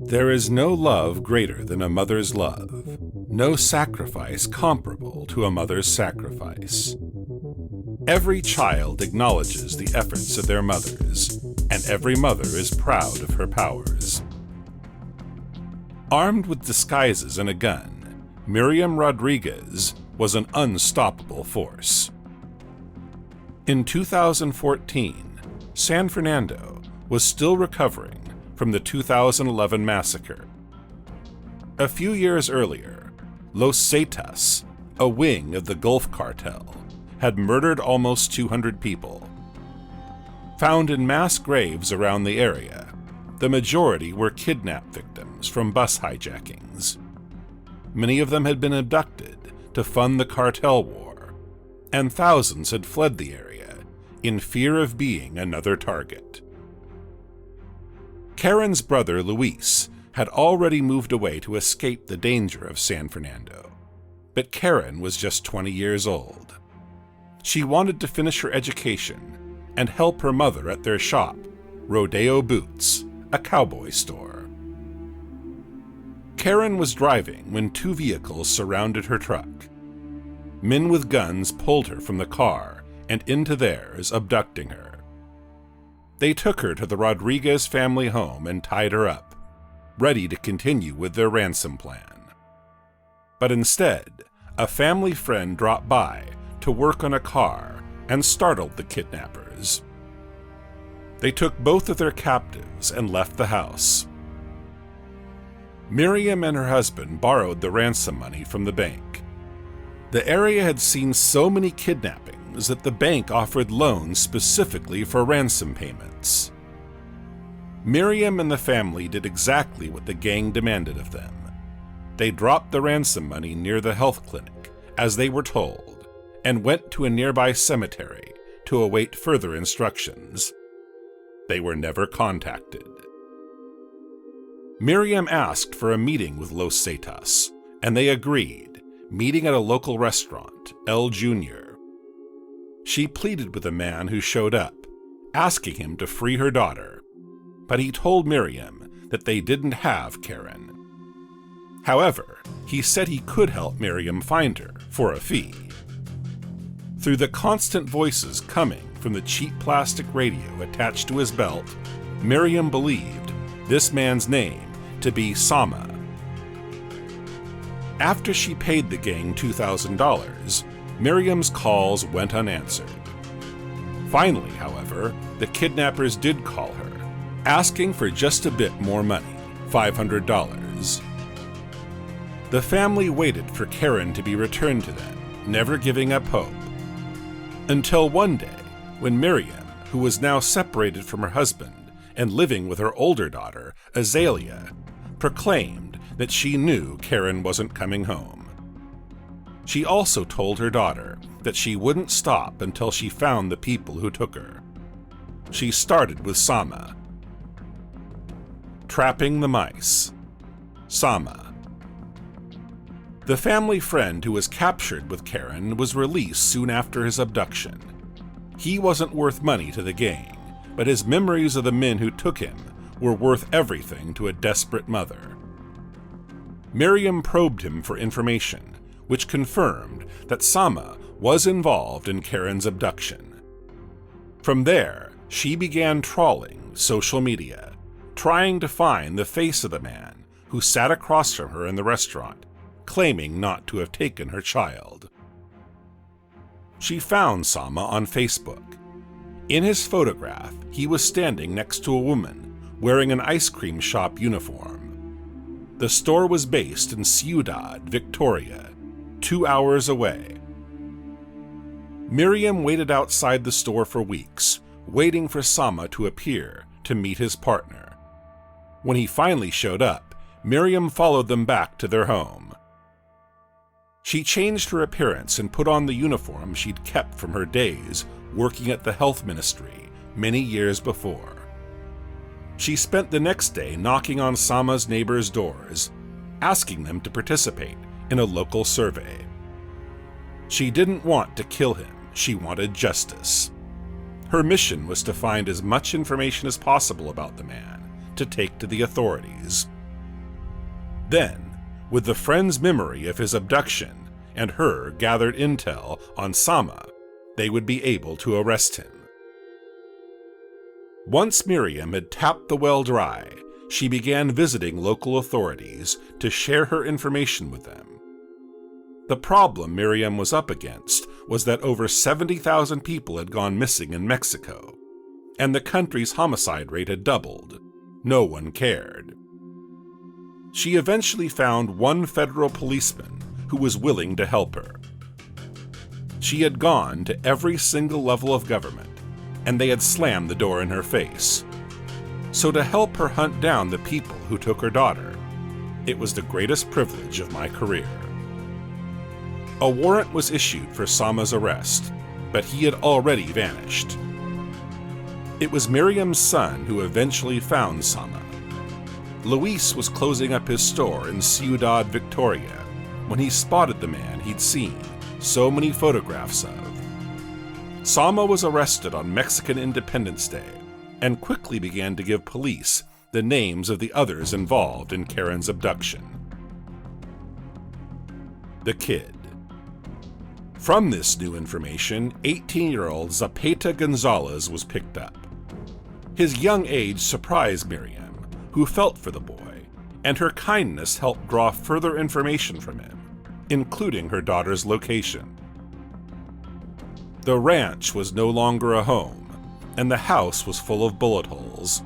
There is no love greater than a mother's love, no sacrifice comparable to a mother's sacrifice. Every child acknowledges the efforts of their mothers, and every mother is proud of her powers. Armed with disguises and a gun, Miriam Rodriguez was an unstoppable force. In 2014, San Fernando was still recovering from the 2011 massacre. A few years earlier, Los Zetas, a wing of the Gulf Cartel, had murdered almost 200 people. Found in mass graves around the area, the majority were kidnap victims from bus hijackings. Many of them had been abducted to fund the cartel war, and thousands had fled the area in fear of being another target. Karen's brother, Luis, had already moved away to escape the danger of San Fernando, but Karen was just 20 years old. She wanted to finish her education and help her mother at their shop, Rodeo Boots, a cowboy store. Karen was driving when two vehicles surrounded her truck. Men with guns pulled her from the car and into theirs, abducting her. They took her to the Rodriguez family home and tied her up, ready to continue with their ransom plan. But instead, a family friend dropped by to work on a car and startled the kidnappers. They took both of their captives and left the house. Miriam and her husband borrowed the ransom money from the bank. The area had seen so many kidnappings that the bank offered loans specifically for ransom payments. Miriam and the family did exactly what the gang demanded of them. They dropped the ransom money near the health clinic, as they were told, and went to a nearby cemetery to await further instructions. They were never contacted. Miriam asked for a meeting with Los Zetas, and they agreed, meeting at a local restaurant, El Junior. She pleaded with a man who showed up, asking him to free her daughter, but he told Miriam that they didn't have Karen. However, he said he could help Miriam find her for a fee. Through the constant voices coming from the cheap plastic radio attached to his belt, Miriam believed this man's name to be Sama. After she paid the gang $2,000, Miriam's calls went unanswered. Finally, however, the kidnappers did call her, asking for just a bit more money, $500. The family waited for Karen to be returned to them, never giving up hope. Until one day, when Miriam, who was now separated from her husband and living with her older daughter, Azalea, proclaimed that she knew Karen wasn't coming home. She also told her daughter that she wouldn't stop until she found the people who took her. She started with Sama. Trapping the mice. Sama. The family friend who was captured with Karen was released soon after his abduction. He wasn't worth money to the gang, but his memories of the men who took him were worth everything to a desperate mother. Miriam probed him for information, which confirmed that Sama was involved in Karen's abduction. From there, she began trawling social media, trying to find the face of the man who sat across from her in the restaurant, claiming not to have taken her child. She found Sama on Facebook. In his photograph, he was standing next to a woman wearing an ice cream shop uniform. The store was based in Ciudad Victoria, 2 hours away. Miriam waited outside the store for weeks, waiting for Sama to appear to meet his partner. When he finally showed up, Miriam followed them back to their home. She changed her appearance and put on the uniform she'd kept from her days working at the health ministry many years before. She spent the next day knocking on Sama's neighbors' doors, asking them to participate in a local survey. She didn't want to kill him, she wanted justice. Her mission was to find as much information as possible about the man, to take to the authorities. Then, with the friend's memory of his abduction and her gathered intel on Sama, they would be able to arrest him. Once Miriam had tapped the well dry, she began visiting local authorities to share her information with them. The problem Miriam was up against was that over 70,000 people had gone missing in Mexico, and the country's homicide rate had doubled. No one cared. She eventually found one federal policeman who was willing to help her. She had gone to every single level of government, and they had slammed the door in her face. So to help her hunt down the people who took her daughter, it was the greatest privilege of my career. A warrant was issued for Sama's arrest, but he had already vanished. It was Miriam's son who eventually found Sama. Luis was closing up his store in Ciudad Victoria when he spotted the man he'd seen so many photographs of. Sama was arrested on Mexican Independence Day and quickly began to give police the names of the others involved in Karen's abduction. The kid. From this new information, 18-year-old Zapata Gonzalez was picked up. His young age surprised Miriam, who felt for the boy, and her kindness helped draw further information from him, including her daughter's location. The ranch was no longer a home, and the house was full of bullet holes.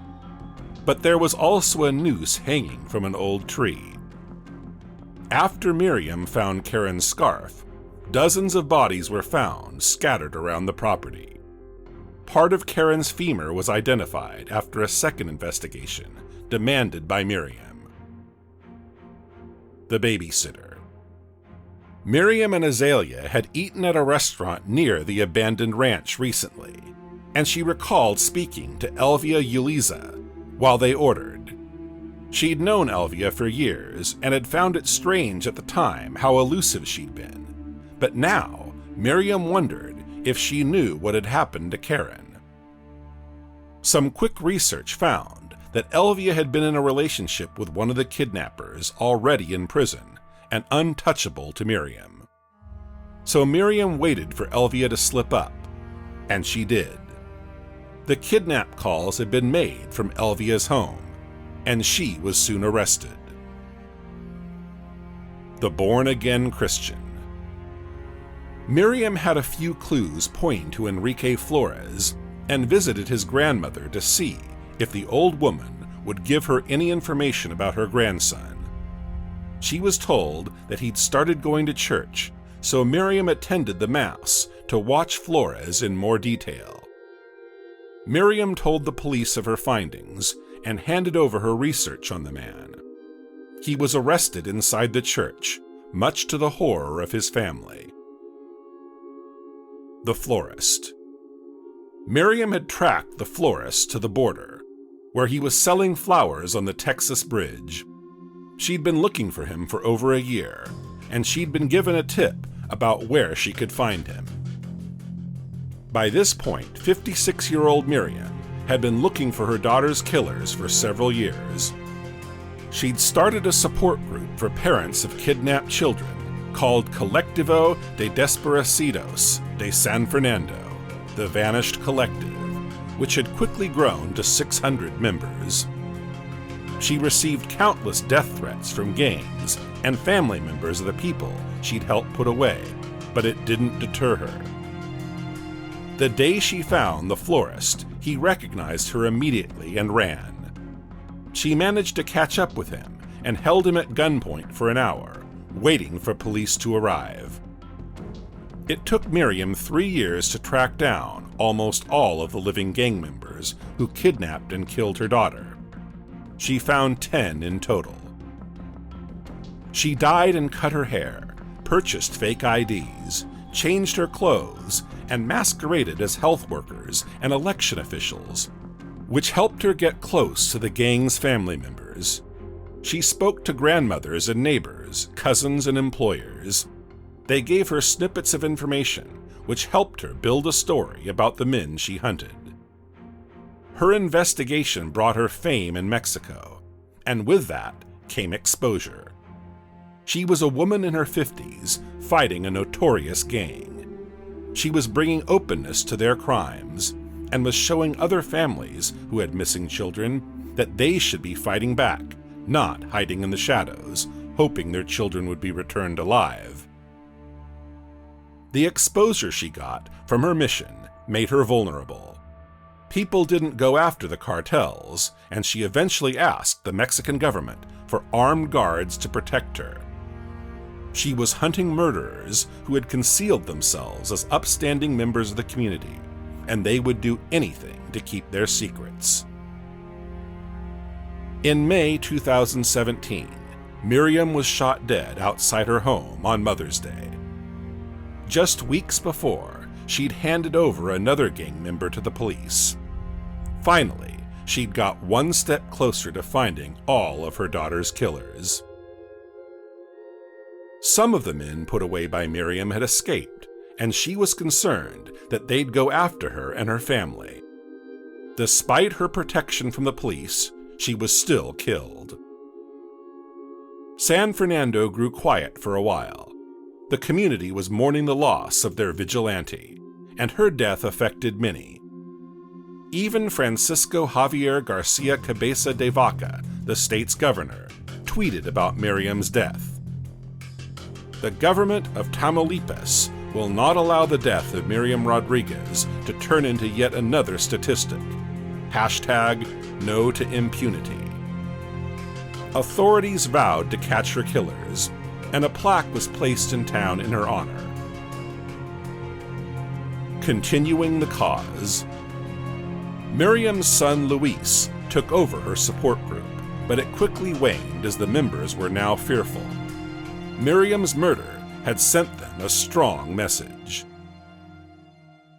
But there was also a noose hanging from an old tree. After Miriam found Karen's scarf, dozens of bodies were found scattered around the property. Part of Karen's femur was identified after a second investigation demanded by Miriam. The babysitter. Miriam and Azalea had eaten at a restaurant near the abandoned ranch recently, and she recalled speaking to Elvia Uliza while they ordered. She'd known Elvia for years and had found it strange at the time how elusive she'd been. But now, Miriam wondered if she knew what had happened to Karen. Some quick research found that Elvia had been in a relationship with one of the kidnappers already in prison and untouchable to Miriam. So Miriam waited for Elvia to slip up, and she did. The kidnap calls had been made from Elvia's home, and she was soon arrested. The born-again Christian. Miriam had a few clues pointing to Enrique Flores and visited his grandmother to see if the old woman would give her any information about her grandson. She was told that he'd started going to church, so Miriam attended the Mass to watch Flores in more detail. Miriam told the police of her findings and handed over her research on the man. He was arrested inside the church, much to the horror of his family. The florist. Miriam had tracked the florist to the border, where he was selling flowers on the Texas bridge. She'd been looking for him for over a year, and she'd been given a tip about where she could find him. By this point, 56-year-old Miriam had been looking for her daughter's killers for several years. She'd started a support group for parents of kidnapped children called Colectivo de Desaparecidos de San Fernando, the Vanished Collective, which had quickly grown to 600 members. She received countless death threats from gangs and family members of the people she'd helped put away, but it didn't deter her. The day she found the florist, he recognized her immediately and ran. She managed to catch up with him and held him at gunpoint for an hour, waiting for police to arrive. It took Miriam 3 years to track down almost all of the living gang members who kidnapped and killed her daughter. She found 10 in total. She dyed and cut her hair, purchased fake IDs, changed her clothes, and masqueraded as health workers and election officials, which helped her get close to the gang's family members. She spoke to grandmothers and neighbors, cousins and employers. They gave her snippets of information, which helped her build a story about the men she hunted. Her investigation brought her fame in Mexico, and with that came exposure. She was a woman in her 50s fighting a notorious gang. She was bringing openness to their crimes and was showing other families who had missing children that they should be fighting back, not hiding in the shadows, hoping their children would be returned alive. The exposure she got from her mission made her vulnerable. People didn't go after the cartels, and she eventually asked the Mexican government for armed guards to protect her. She was hunting murderers who had concealed themselves as upstanding members of the community, and they would do anything to keep their secrets. In May 2017, Miriam was shot dead outside her home on Mother's Day. Just weeks before, she'd handed over another gang member to the police. Finally, she'd got one step closer to finding all of her daughter's killers. Some of the men put away by Miriam had escaped, and she was concerned that they'd go after her and her family. Despite her protection from the police, she was still killed. San Fernando grew quiet for a while. The community was mourning the loss of their vigilante, and her death affected many. Even Francisco Javier Garcia Cabeza de Vaca, the state's governor, tweeted about Miriam's death. The government of Tamaulipas will not allow the death of Miriam Rodriguez to turn into yet another statistic. #No to impunity. Authorities vowed to catch her killers, and a plaque was placed in town in her honor. Continuing the cause. Miriam's son Luis took over her support group, but it quickly waned as the members were now fearful. Miriam's murder had sent them a strong message.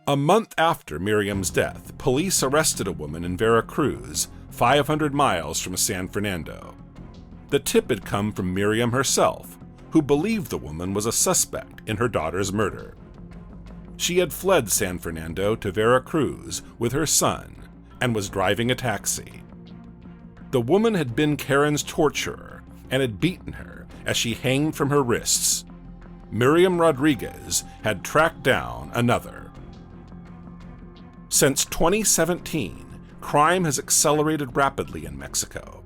A month after Miriam's death, police arrested a woman in Veracruz, 500 miles from San Fernando. The tip had come from Miriam herself, who believed the woman was a suspect in her daughter's murder. She had fled San Fernando to Veracruz with her son and was driving a taxi. The woman had been Karen's torturer and had beaten her as she hanged from her wrists. Miriam Rodriguez had tracked down another. Since 2017, crime has accelerated rapidly in Mexico.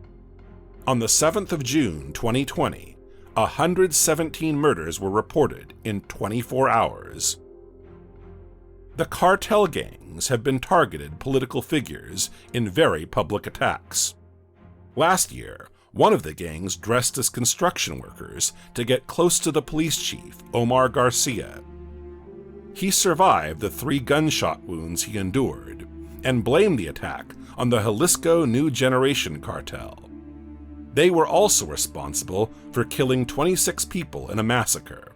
On the 7th of June 2020, 117 murders were reported in 24 hours. The cartel gangs have been targeted political figures in very public attacks. Last year, one of the gangs dressed as construction workers to get close to the police chief, Omar Garcia. He survived the 3 gunshot wounds he endured and blamed the attack on the Jalisco New Generation Cartel. They were also responsible for killing 26 people in a massacre.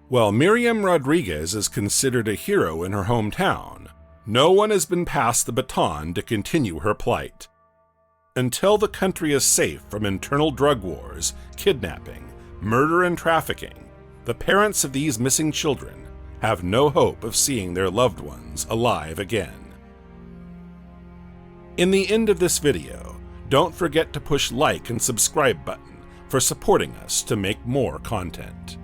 While Miriam Rodriguez is considered a hero in her hometown, no one has been passed the baton to continue her plight. Until the country is safe from internal drug wars, kidnapping, murder, and trafficking, the parents of these missing children have no hope of seeing their loved ones alive again. In the end of this video, don't forget to push like and subscribe button for supporting us to make more content.